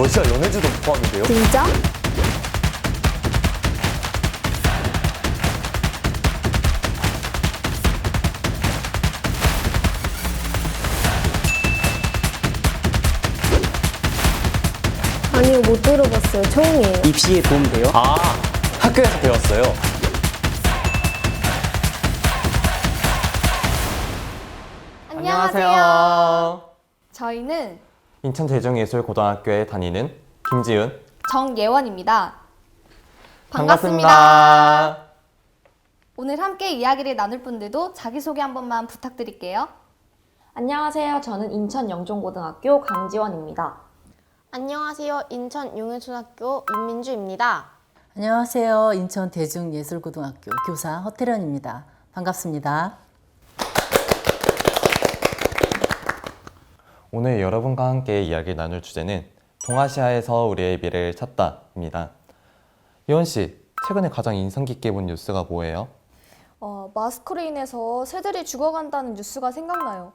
러시아 연해주도 포함인데요? 진짜? 아니요, 못 들어봤어요. 처음이에요. 입시에 도움돼요? 아, 학교에서 배웠어요. 안녕하세요. 저희는 인천대중예술고등학교에 다니는 김지은. 정예원입니다. 반갑습니다. 오늘 함께 이야기를 나눌 분들도 자기소개 한 번만 부탁드릴게요. 안녕하세요. 저는 인천 영종고등학교 강지원입니다. 안녕하세요. 인천 용해초등학교 윤민주입니다. 안녕하세요. 인천 대중예술고등학교 교사 허태련입니다. 반갑습니다. 오늘 여러분과 함께 이야기 나눌 주제는 동아시아에서 우리의 미래를 찾다입니다. 예원 씨, 최근에 가장 인상 깊게 본 뉴스가 뭐예요? 마스크로 인해서 새들이 죽어간다는 뉴스가 생각나요.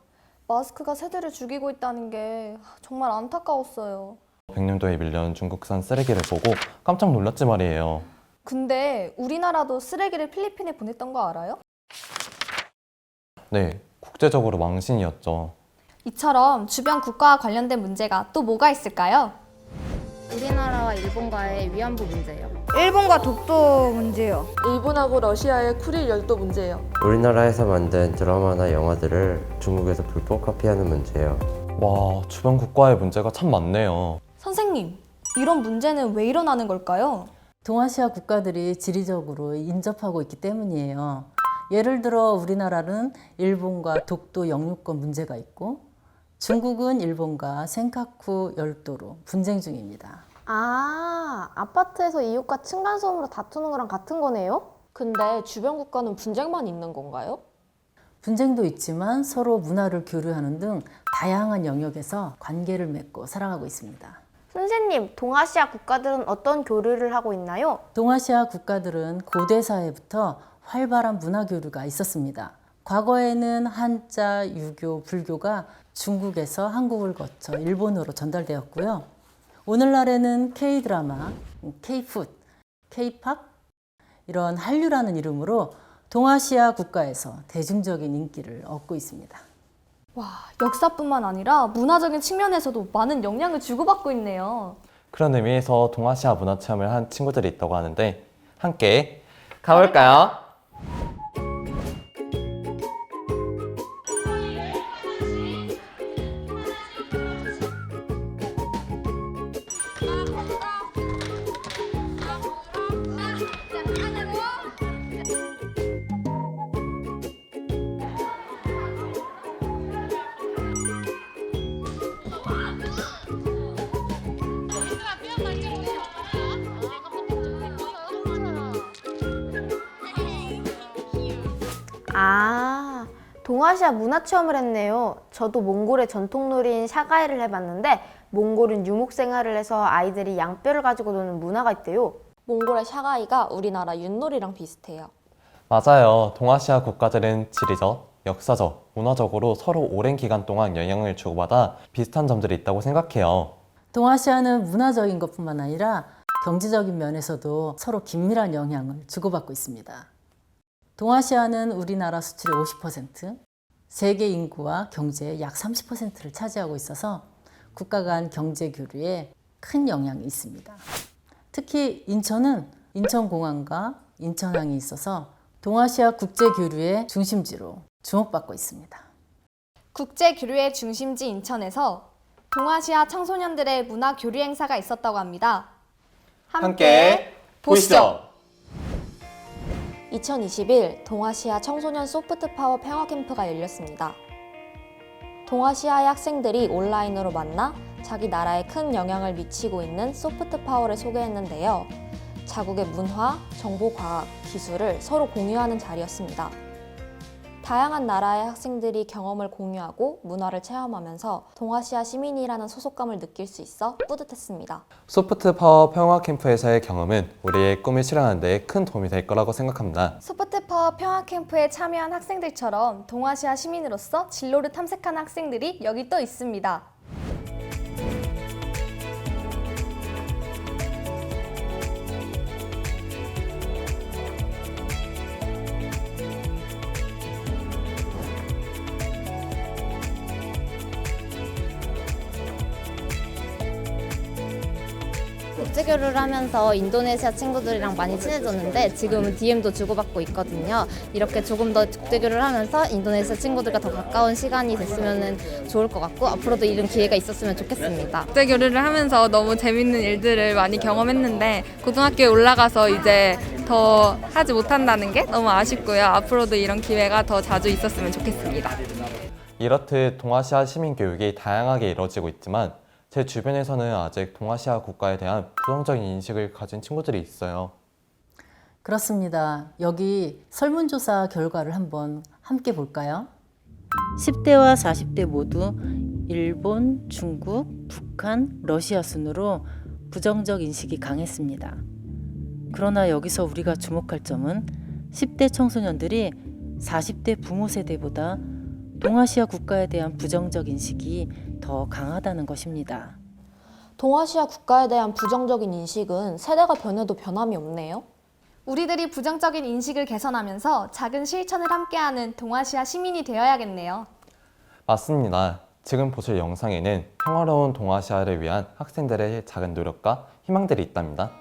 마스크가 새들을 죽이고 있다는 게 정말 안타까웠어요. 백령도에 밀려온 중국산 쓰레기를 보고 깜짝 놀랐지 말이에요. 근데 우리나라도 쓰레기를 필리핀에 보냈던 거 알아요? 네, 국제적으로 망신이었죠. 이처럼 주변 국가와 관련된 문제가 또 뭐가 있을까요? 우리나라와 일본과의 위안부 문제요. 일본과 독도 문제요. 일본하고 러시아의 쿠릴 열도 문제예요. 우리나라에서 만든 드라마나 영화들을 중국에서 불법 카피하는 문제예요. 와, 주변 국가의 문제가 참 많네요. 선생님, 이런 문제는 왜 일어나는 걸까요? 동아시아 국가들이 지리적으로 인접하고 있기 때문이에요. 예를 들어 우리나라는 일본과 독도 영유권 문제가 있고 중국은 일본과 센카쿠 열도로 분쟁 중입니다. 아, 아파트에서 이웃과 층간소음으로 다투는 거랑 같은 거네요? 근데 주변 국가는 분쟁만 있는 건가요? 분쟁도 있지만 서로 문화를 교류하는 등 다양한 영역에서 관계를 맺고 살아가고 있습니다. 선생님, 동아시아 국가들은 어떤 교류를 하고 있나요? 동아시아 국가들은 고대 사회부터 활발한 문화 교류가 있었습니다. 과거에는 한자, 유교, 불교가 중국에서 한국을 거쳐 일본으로 전달되었고요. 오늘날에는 K-드라마, K-푸드, K-팝 이런 한류라는 이름으로 동아시아 국가에서 대중적인 인기를 얻고 있습니다. 와, 역사뿐만 아니라 문화적인 측면에서도 많은 영향을 주고받고 있네요. 그런 의미에서 동아시아 문화 체험을 한 친구들이 있다고 하는데 함께 가볼까요? 아, 동아시아 문화 체험을 했네요. 저도 몽골의 전통놀이인 샤가이를 해봤는데 몽골은 유목 생활을 해서 아이들이 양뼈를 가지고 노는 문화가 있대요. 몽골의 샤가이가 우리나라 윷놀이랑 비슷해요. 맞아요. 동아시아 국가들은 지리적, 역사적, 문화적으로 서로 오랜 기간 동안 영향을 주고받아 비슷한 점들이 있다고 생각해요. 동아시아는 문화적인 것뿐만 아니라 경제적인 면에서도 서로 긴밀한 영향을 주고받고 있습니다. 동아시아는 우리나라 수출의 50%, 세계 인구와 경제의 약 30%를 차지하고 있어서 국가 간 경제 교류에 큰 영향이 있습니다. 특히 인천은 인천공항과 인천항이 있어서 동아시아 국제 교류의 중심지로 주목받고 있습니다. 국제 교류의 중심지 인천에서 동아시아 청소년들의 문화 교류 행사가 있었다고 합니다. 함께 보시죠. 2021 동아시아 청소년 소프트 파워 평화 캠프가 열렸습니다. 동아시아의 학생들이 온라인으로 만나 자기 나라에 큰 영향을 미치고 있는 소프트 파워를 소개했는데요. 자국의 문화, 정보, 과학, 기술을 서로 공유하는 자리였습니다. 다양한 나라의 학생들이 경험을 공유하고 문화를 체험하면서 동아시아 시민이라는 소속감을 느낄 수 있어 뿌듯했습니다. 소프트 파워 평화 캠프에서의 경험은 우리의 꿈을 실현하는 데 큰 도움이 될 거라고 생각합니다. 소프트 파워 평화 캠프에 참여한 학생들처럼 동아시아 시민으로서 진로를 탐색하는 학생들이 여기 또 있습니다. 국제교류를 하면서 인도네시아 친구들이랑 많이 친해졌는데 지금은 DM도 주고받고 있거든요. 이렇게 조금 더 국제교류를 하면서 인도네시아 친구들과 더 가까운 시간이 됐으면 좋을 것 같고 앞으로도 이런 기회가 있었으면 좋겠습니다. 국제교류를 하면서 너무 재밌는 일들을 많이 경험했는데 고등학교에 올라가서 이제 더 하지 못한다는 게 너무 아쉽고요. 앞으로도 이런 기회가 더 자주 있었으면 좋겠습니다. 이렇듯 동아시아 시민 교육이 다양하게 이루어지고 있지만 제 주변에서는 아직 동아시아 국가에 대한 부정적인 인식을 가진 친구들이 있어요. 그렇습니다. 여기 설문조사 결과를 한번 함께 볼까요? 10대와 40대 모두 일본, 중국, 북한, 러시아 순으로 부정적 인식이 강했습니다. 그러나 여기서 우리가 주목할 점은 10대 청소년들이 40대 부모 세대보다 동아시아 국가에 대한 부정적 인식이 더 강하다는 것입니다. 동아시아 국가에 대한 부정적인 인식은 세대가 변해도 변함이 없네요. 우리들이 부정적인 인식을 개선하면서 작은 실천을 함께하는 동아시아 시민이 되어야겠네요. 맞습니다. 지금 보실 영상에는 평화로운 동아시아를 위한 학생들의 작은 노력과 희망들이 있답니다.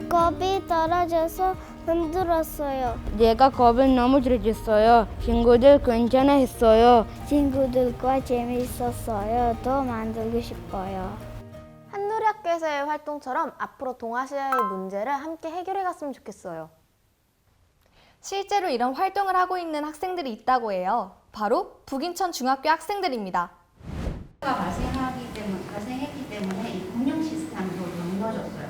겁이 떨어져서 힘들었어요. 얘가 겁을 넘어졌어요. 친구들 괜찮아 했어요. 친구들과 재미있었어요. 더 만들고 싶어요. 한누리 학교에서의 활동처럼 앞으로 동아시아의 문제를 함께 해결해 갔으면 좋겠어요. 실제로 이런 활동을 하고 있는 학생들이 있다고 해요. 바로 북인천 중학교 학생들입니다. 발생했기 때문에 이 공영 시스템도 넘겨졌어요.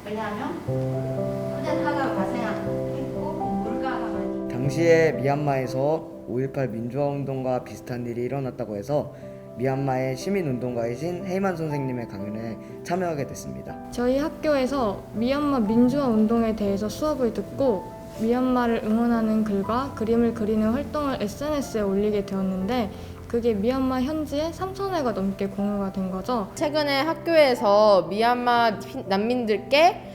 왜냐하면 쿠데타가 발생했고 물가가 많이. 당시에 미얀마에서 5.18 민주화운동과 비슷한 일이 일어났다고 해서 미얀마의 시민운동가이신 헤이만 선생님의 강연에 참여하게 됐습니다. 저희 학교에서 미얀마 민주화 운동에 대해서 수업을 듣고 미얀마를 응원하는 글과 그림을 그리는 활동을 SNS에 올리게 되었는데 그게 미얀마 현지에 3,000회가 넘게 공유가 된 거죠. 최근에 학교에서 미얀마 난민들께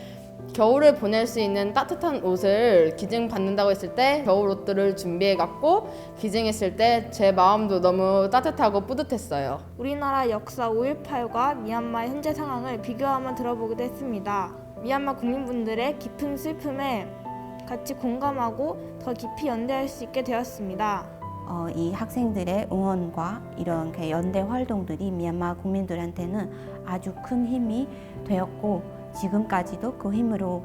겨울을 보낼 수 있는 따뜻한 옷을 기증받는다고 했을 때 겨울 옷들을 준비해 갖고 기증했을 때 제 마음도 너무 따뜻하고 뿌듯했어요. 우리나라 역사 5.18과 미얀마 현재 상황을 비교하며 들어보기도 했습니다. 미얀마 국민분들의 깊은 슬픔에 같이 공감하고 더 깊이 연대할 수 있게 되었습니다. 이 학생들의 응원과 이런 연대 활동들이 미얀마 국민들한테는 아주 큰 힘이 되었고 지금까지도 그 힘으로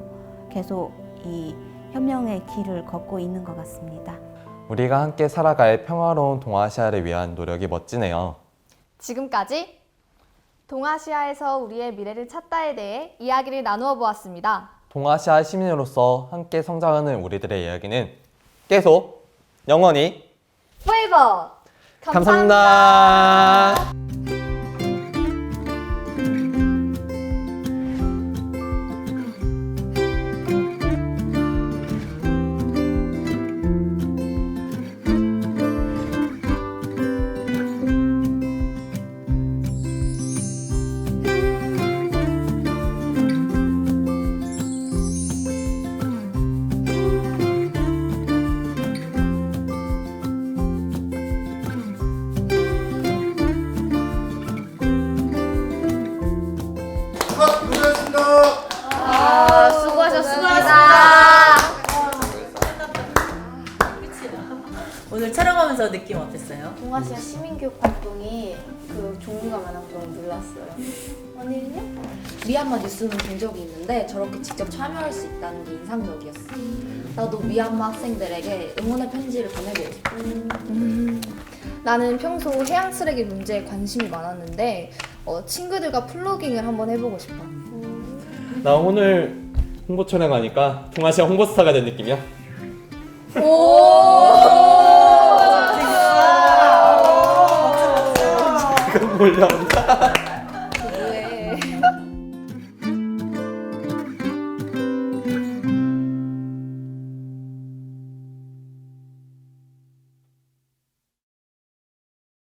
계속 이 혁명의 길을 걷고 있는 것 같습니다. 우리가 함께 살아갈 평화로운 동아시아를 위한 노력이 멋지네요. 지금까지 동아시아에서 우리의 미래를 찾다에 대해 이야기를 나누어 보았습니다. 동아시아 시민으로서 함께 성장하는 우리들의 이야기는 계속 영원히 포에버! 감사합니다. 오늘 촬영하면서 느낌 어땠어요? 동아시아 시민교육 활동이 그 종류가 많아서 너무 놀랐어요. 언니는요? 미얀마 뉴스는 본 적이 있는데 저렇게 직접 참여할 수 있다는 게 인상적이었어. 나도 미얀마 학생들에게 응원의 편지를 보내고 싶어. 나는 평소 해양 쓰레기 문제에 관심이 많았는데 친구들과 플로깅을 한번 해보고 싶어. 나 오늘 홍보 촬영하니까 동아시아 홍보스타가 된 느낌이야. 이거 몰라.